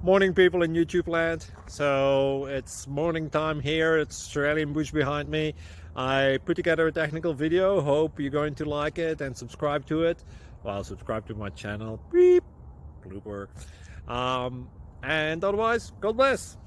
Morning, people in YouTube land. So it's morning time here. It's Australian bush behind me. I put together a technical video. Hope you're going to like it and subscribe to it. Well, subscribe to my channel. Beep. Blooper. And otherwise, God bless.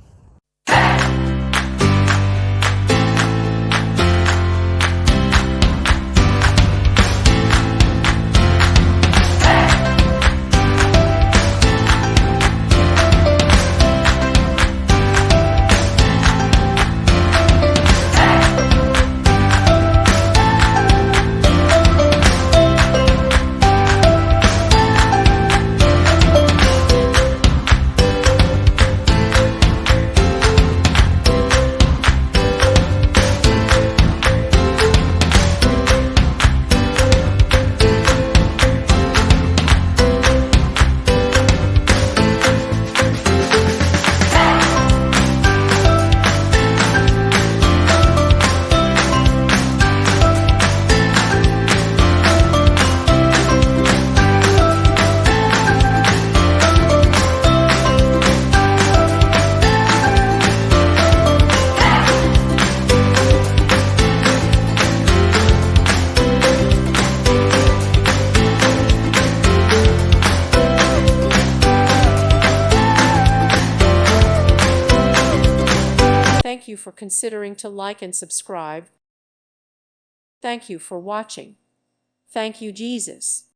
Thank you for considering to like and subscribe. Thank you for watching. Thank you, Jesus.